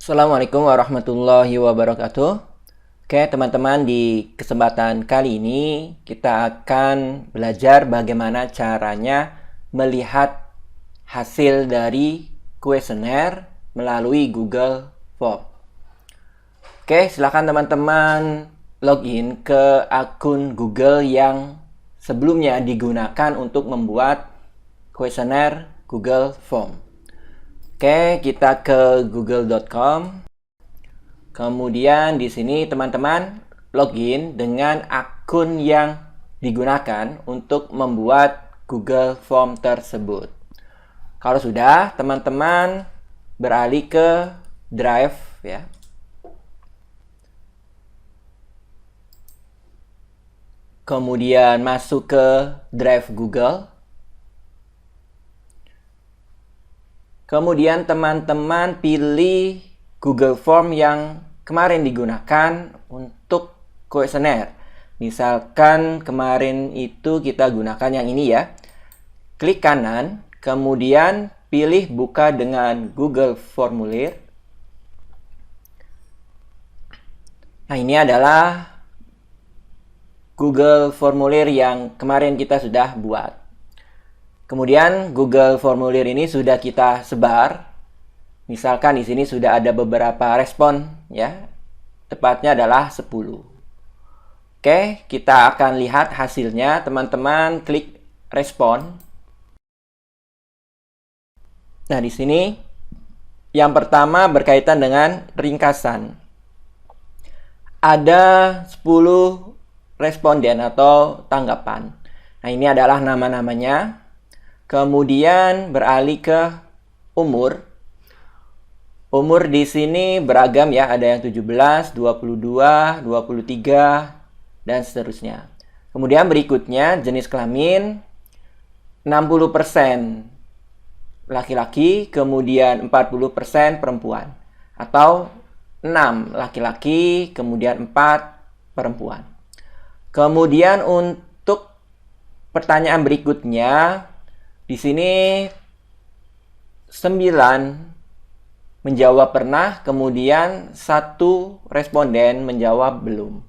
Assalamualaikum warahmatullahi wabarakatuh. Oke, teman-teman, di kesempatan kali ini kita akan belajar bagaimana caranya melihat hasil dari kuesioner melalui Google Form. Oke, silakan teman-teman login ke akun Google yang sebelumnya digunakan untuk membuat kuesioner Google Form. Oke, kita ke google.com. Kemudian di sini teman-teman login dengan akun yang digunakan untuk membuat Google Form tersebut. Kalau sudah, teman-teman beralih ke Drive ya. Kemudian masuk ke Drive Google. Kemudian teman-teman pilih Google Form yang kemarin digunakan untuk kuesioner. Misalkan kemarin itu kita gunakan yang ini ya. Klik kanan, kemudian pilih buka dengan Google Formulir. Nah, ini adalah Google Formulir yang kemarin kita sudah buat. Kemudian Google Formulir ini sudah kita sebar. Misalkan di sini sudah ada beberapa respon ya. Tepatnya adalah 10. Oke, kita akan lihat hasilnya. Teman-teman klik respon. Nah, di sini yang pertama berkaitan dengan ringkasan. Ada 10 responden atau tanggapan. Nah, ini adalah nama-namanya. Kemudian beralih ke umur. Umur di sini beragam ya, ada yang 17, 22, 23, dan seterusnya. Kemudian berikutnya jenis kelamin 60% laki-laki, kemudian 40% perempuan. Atau 6 laki-laki, kemudian 4 perempuan. Kemudian untuk pertanyaan berikutnya, di sini 9 menjawab pernah, kemudian 1 responden menjawab belum.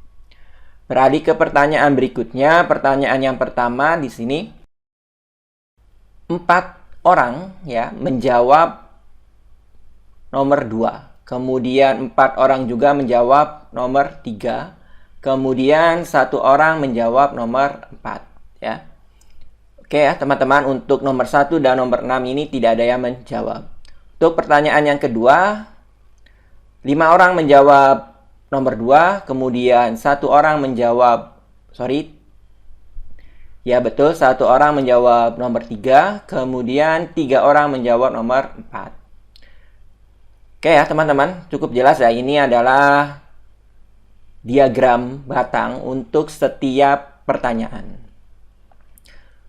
Beralih ke pertanyaan berikutnya. Pertanyaan yang pertama di sini 4 orang ya menjawab nomor 2. Kemudian 4 orang juga menjawab nomor 3. Kemudian 1 orang menjawab nomor 4 ya. Oke ya teman-teman, untuk nomor 1 dan nomor 6 ini tidak ada yang menjawab. Untuk pertanyaan yang kedua, 5 orang menjawab nomor 2, kemudian 1 orang menjawab, ya betul, 1 orang menjawab nomor 3, kemudian 3 orang menjawab nomor 4. Oke ya teman-teman, cukup jelas ya, ini adalah diagram batang untuk setiap pertanyaan.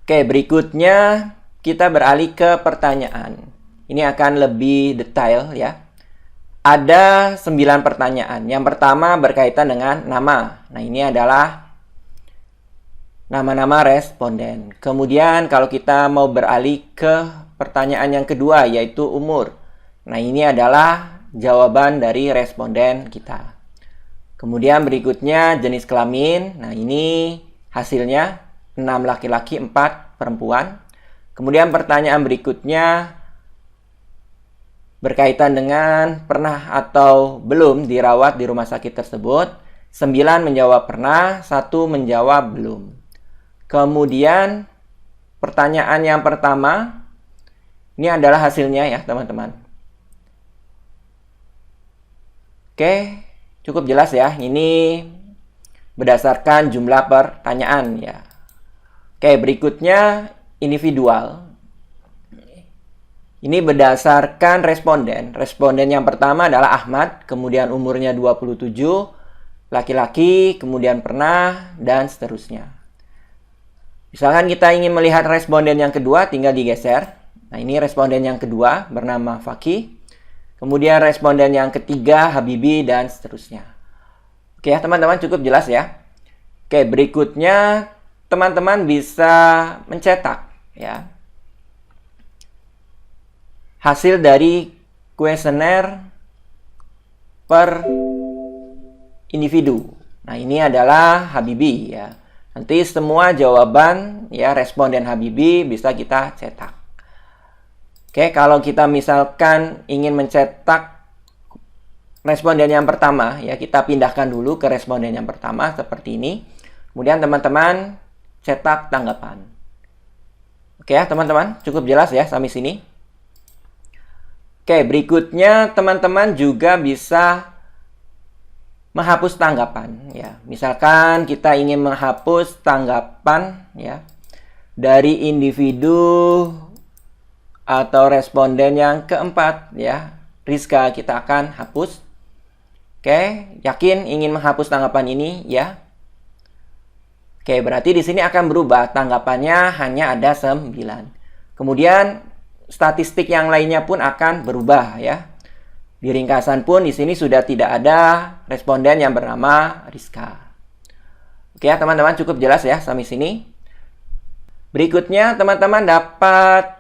Oke, berikutnya kita beralih ke pertanyaan. Ini akan lebih detail ya. Ada 9 pertanyaan. Yang pertama berkaitan dengan nama. Nah, ini adalah nama-nama responden. Kemudian kalau kita mau beralih ke pertanyaan yang kedua, yaitu umur. Nah, ini adalah jawaban dari responden kita. Kemudian berikutnya jenis kelamin. Nah, ini hasilnya 6 laki-laki, 4 perempuan. Kemudian pertanyaan berikutnya berkaitan dengan pernah atau belum dirawat di rumah sakit tersebut. 9 menjawab pernah, 1 menjawab belum. Kemudian pertanyaan yang pertama, ini adalah hasilnya ya teman-teman. Oke, cukup jelas ya. Ini berdasarkan jumlah pertanyaan ya. Oke, berikutnya individual. Ini berdasarkan responden. Responden yang pertama adalah Ahmad, kemudian umurnya 27, laki-laki, kemudian pernah, dan seterusnya. Misalkan kita ingin melihat responden yang kedua, tinggal digeser. Nah, ini responden yang kedua bernama Fakih. Kemudian responden yang ketiga Habibi, dan seterusnya. Oke ya teman-teman, cukup jelas ya. Oke, berikutnya teman-teman bisa mencetak ya hasil dari kuesioner per individu. Nah, ini adalah Habibie ya. Nanti semua jawaban ya responden Habibie bisa kita cetak. Oke, kalau kita misalkan ingin mencetak responden yang pertama, ya kita pindahkan dulu ke responden yang pertama seperti ini. Kemudian teman-teman cetak tanggapan. Oke ya teman-teman, cukup jelas ya sampai sini. Oke, berikutnya teman-teman juga bisa menghapus tanggapan ya. Misalkan kita ingin menghapus tanggapan ya dari individu atau responden yang keempat ya. Rizka kita akan hapus. Oke, yakin ingin menghapus tanggapan ini ya? Oke, berarti di sini akan berubah. Tanggapannya hanya ada 9. Kemudian statistik yang lainnya pun akan berubah ya. Di ringkasan pun di sini sudah tidak ada responden yang bernama Rizka. Oke ya teman-teman, cukup jelas ya sampai sini. Berikutnya teman-teman dapat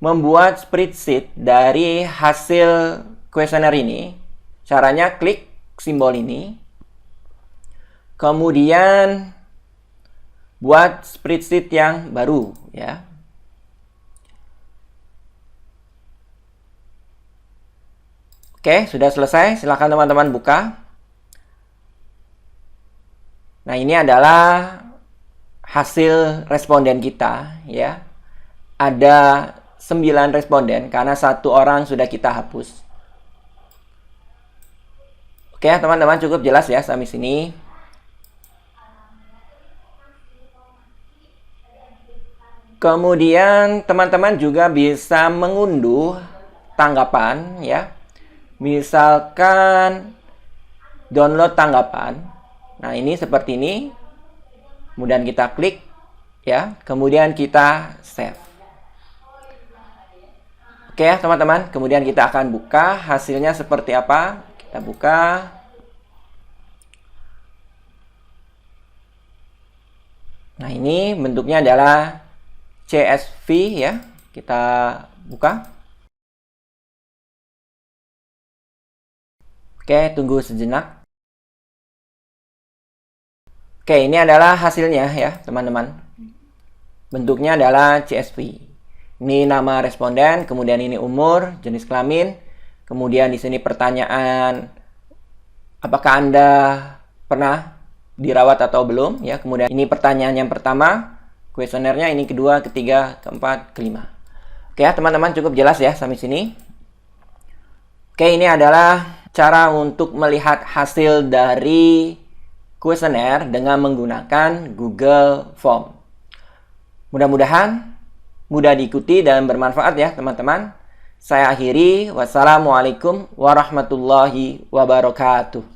membuat spreadsheet dari hasil kuesioner ini. Caranya klik simbol ini. Kemudian buat spreadsheet yang baru ya. Oke, sudah selesai. Silakan teman-teman buka. Nah, ini adalah hasil responden kita ya. Ada 9 responden karena 1 orang sudah kita hapus. Oke, teman-teman cukup jelas ya sampai sini. Kemudian teman-teman juga bisa mengunduh tanggapan ya. Misalkan download tanggapan. Nah, ini seperti ini. Kemudian kita klik ya, kemudian kita save. Oke ya, teman-teman. Kemudian kita akan buka hasilnya seperti apa. Kita buka. Nah, ini bentuknya adalah CSV ya. Kita buka. Oke, tunggu sejenak. Oke, ini adalah hasilnya ya, teman-teman. Bentuknya adalah CSV. Ini nama responden, kemudian ini umur, jenis kelamin, kemudian di sini pertanyaan apakah Anda pernah dirawat atau belum ya. Kemudian ini pertanyaan yang pertama, kuesionernya ini kedua, ketiga, keempat, kelima. Oke ya, teman-teman cukup jelas ya sampai sini. Oke, ini adalah cara untuk melihat hasil dari kuesioner dengan menggunakan Google Form. Mudah-mudahan mudah diikuti dan bermanfaat ya teman-teman. Saya akhiri. Wassalamualaikum warahmatullahi wabarakatuh.